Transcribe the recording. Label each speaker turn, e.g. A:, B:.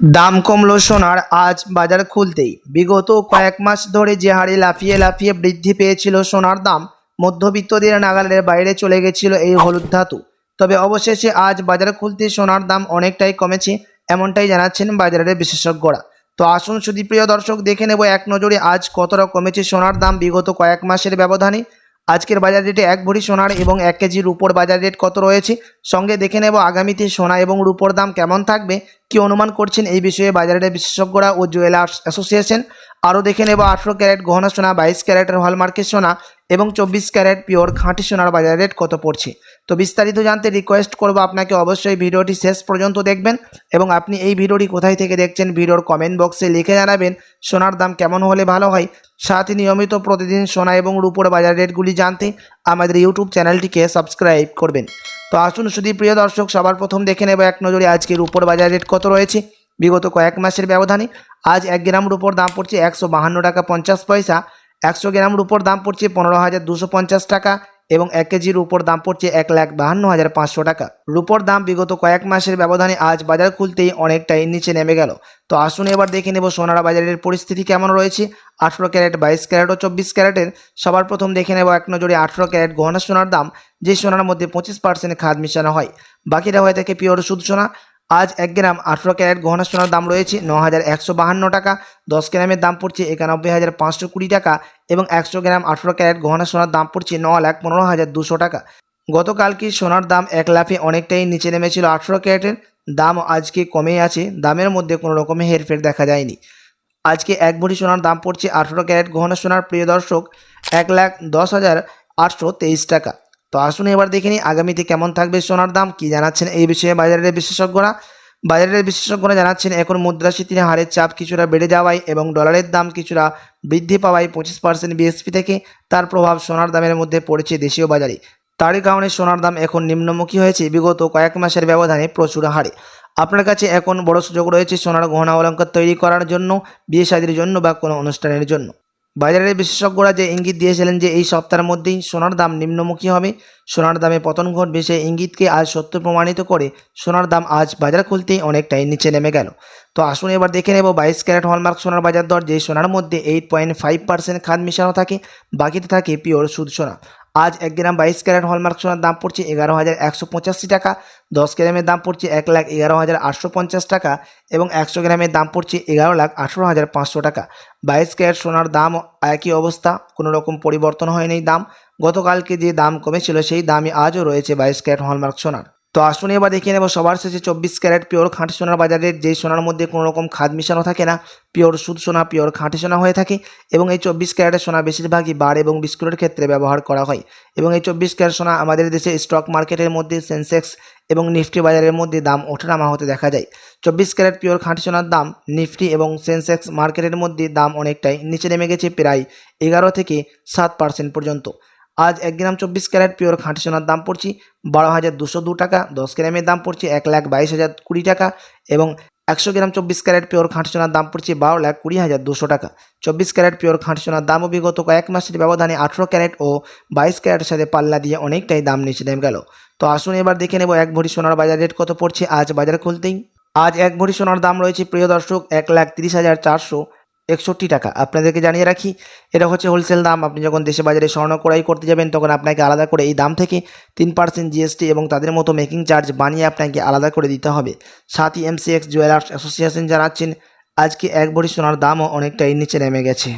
A: দাম কমলো সোনার আজ বাজার খুলতেই। বিগত কয়েক মাস ধরে যে হারে লাফিয়ে লাফিয়ে বৃদ্ধি পেয়েছিল সোনার দাম, মধ্যবিত্তদের নাগালের বাইরে চলে গেছিল এই হলুদ ধাতু। তবে অবশেষে আজ বাজার খুলতে সোনার দাম অনেকটাই কমেছে, এমনটাই জানাচ্ছেন বাজারের বিশেষজ্ঞরা। তো আসুন সুধীপ্রিয় দর্শক, দেখে নেব এক নজরে আজ কতটা কমেছে সোনার দাম বিগত কয়েক মাসের ব্যবধানে। আজকের বাজার রেটে এক ভরি সোনার এবং 1 কেজি রূপোর বাজার রেট কত রয়েছে, সঙ্গে দেখে নেব আগামীতে সোনা এবং রূপোর দাম কেমন থাকবে, কি অনুমান করছেন এই বিষয়ে বাজারের বিশেষজ্ঞরা ও জুয়েলার্স অ্যাসোসিয়েশন। আরও দেখে নেব 18 ক্যারেট গহনা সোনা, 22 ক্যারেটের হলমার্কের সোনা এবং 24 ক্যারেট পিওর খাঁটি সোনার বাজার রেট কত পড়ছে। তো বিস্তারিত জানতে রিকোয়েস্ট করব আপনাকে অবশ্যই ভিডিওটি শেষ পর্যন্ত দেখবেন, এবং আপনি এই ভিডিওটি কোথায় থেকে দেখছেন ভিডিওর কমেন্ট বক্সে লিখে জানাবেন। সোনার দাম কেমন হলে ভালো হয়, সাথে নিয়মিত প্রতিদিন সোনা এবং রূপোর বাজার রেটগুলি জানতে আমাদের ইউটিউব চ্যানেলটিকে সাবস্ক্রাইব করবেন। তো আসুন প্রিয় দর্শক, সবার প্রথম দেখে নেব এক নজরে আজকের রূপোর বাজার রেট কত রয়েছে বিগত কয়েক মাসের ব্যবধানে। আজ 1 গ্রাম রূপোর দাম পড়ছে 152 টাকা 50 পয়সা, 100 গ্রাম রূপোর দাম পড়ছে 15,250 টাকা এবং 1 কেজির রূপোর দাম পড়ছে 1,52,500 টাকা। রূপোর দাম বিগত কয়েক মাসের ব্যবধানে আজ বাজার খুলতেই অনেকটাই নিচে নেমে গেল। তো আসুন এবার দেখে নেব সোনার বাজারের পরিস্থিতি কেমন রয়েছে 18 ক্যারেট, 22 ক্যারেট ও 24 ক্যারেটের। সবার প্রথম দেখে নেব এক নজরে 18 ক্যারেট গহনা সোনার দাম, যে সোনার মধ্যে 25% খাদ মিশানো হয়, বাকিটা হয়ে থাকে পিওর শুদ্ধ সোনা। আজ 1 গ্রাম 18 ক্যারেট গহনা সোনার দাম রয়েছে 9,152 টাকা, 10 গ্রামের দাম পড়ছে 91,520 টাকা এবং 100 গ্রাম 18 ক্যারেট গহনা সোনার দাম পড়ছে 9,15,200 টাকা। গতকালকে সোনার দাম এক লাফে অনেকটাই নিচে নেমেছিল। 18 ক্যারেটের দাম আজকে কমেই আছে, দামের মধ্যে কোনো রকমের হেরফের দেখা যায়নি। আজকে এক ভরি সোনার দাম পড়ছে 18 ক্যারেট গহনা সোনার, প্রিয় দর্শক, 1,10,823 টাকা। তো আসুন এবার দেখে নিই আগামীতে কেমন থাকবে সোনার দাম, কি জানাচ্ছেন এই বিষয়ে বাজারের বিশেষজ্ঞরা। বাজারের বিশেষজ্ঞরা জানাচ্ছেন এখন মুদ্রাস্ফীতির হারের চাপ কিছুটা বেড়ে যাওয়ায় এবং ডলারের দাম কিছুটা বৃদ্ধি পাওয়ায় 25% বিএসপি থেকে তার প্রভাব সোনার দামের মধ্যে পড়েছে দেশীয় বাজারে। তারই কারণে সোনার দাম এখন নিম্নমুখী হয়েছে বিগত কয়েক মাসের ব্যবধানে প্রচুর হারে। আপনার কাছে এখন বড় সুযোগ রয়েছে সোনার গহনা অলংকার তৈরি করার জন্য, বিয়ে শাদীর জন্য বা কোনো অনুষ্ঠানের জন্য। বাজারের বিশেষজ্ঞরা যে ইঙ্গিত দিয়েছিলেন যে এই সপ্তাহের মধ্যেই সোনার দাম নিম্নমুখী হবে, সোনার দামে পতন ঘটবে, সেই ইঙ্গিতকে আজ সত্য প্রমাণিত করে সোনার দাম আজ বাজার খুলতেই অনেকটাই নিচে নেমে গেল। তো আসুন এবার দেখে নেব 22 ক্যারেট হলমার্ক সোনার বাজার দর, যে সোনার মধ্যে 8.5% খাদ মিশানো থাকে, বাকিতে থাকে পিওর শুদ্ধ সোনা। আজ 1 গ্রাম 22 ক্যারেট হলমার্ক সোনার দাম পড়ছে 11,185 টাকা, 10 গ্রামের দাম পড়ছে 1,11,850 টাকা এবং 100 গ্রামের দাম পড়ছে 11,18,500 টাকা। 22 ক্যারেট সোনার দাম একই অবস্থা, কোনো রকম পরিবর্তন হয়নি দাম। গতকালকে যে দাম কমেছিল সেই দামই আজও রয়েছে 22 ক্যারেট হলমার্ক সোনার। তো আসুন এবার দেখে নেব সবার শেষে 24 ক্যারেট পিওর খাঁটি সোনার বাজারের, যেই সোনার মধ্যে কোনো রকম খাদ মিশানো থাকে না, পিওর শুদ্ধ সোনা, পিওর খাঁটি সোনা হয়ে থাকে। এবং এই 24 ক্যারেটের সোনা বেশিরভাগই বার এবং বিস্কুটের ক্ষেত্রে ব্যবহার করা হয়। এবং এই 24 ক্যারেট সোনা আমাদের দেশে স্টক মার্কেটের মধ্যে সেন্সেক্স এবং নিফটি বাজারের মধ্যে দাম ওঠানামা হতে দেখা যায়। 24 ক্যারেট পিওর খাঁটি সোনার দাম নিফটি এবং সেন্সেক্স মার্কেটের মধ্যে দাম অনেকটাই নিচে নেমে গেছে, প্রায় 11 থেকে 7% পর্যন্ত। আজ 1 গ্রাম 24 ক্যারেট পিওর খাঁটি সোনার দাম পড়ছে 12,202 টাকা, 10 গ্রামের দাম পড়ছে 1,22,020 টাকা এবং 100 গ্রাম 24 ক্যারেট পিওর খাঁটি সোনার দাম পড়ছে 12,20,200 টাকা। 24 ক্যারেট পিওর খাঁটি সোনার দামও বিগত কয়েক মাসের ব্যবধানে 18 ক্যারেট ও 22 ক্যারেটের সাথে পাল্লা দিয়ে অনেকটাই দাম নিচে নেমে গেল। তো আসুন এবার দেখে নেব এক ভরি সোনার বাজার রেট কত পড়ছে আজ বাজার খুলতেই। আজ এক ভরি সোনার দাম রয়েছে, প্রিয় দর্শক, 1,30,461 টাকা। আপনাদেরকে জানিয়ে রাখি, এটা হচ্ছে হোলসেল দাম। আপনি যখন দেশে বাজারে স্বর্ণ ক্রয় করতে যাবেন তখন আপনাকে আলাদা করে এই দাম থেকে 3% জিএসটি এবং তাদের মতো মেকিং চার্জ বানিয়ে আপনাকে আলাদা করে দিতে হবে। সাথী এমসিএক্স জুয়েলার্স অ্যাসোসিয়েশন জানাচ্ছেন আজকে এক ভরি সোনার দামও অনেকটাই নিচে নেমে গেছে।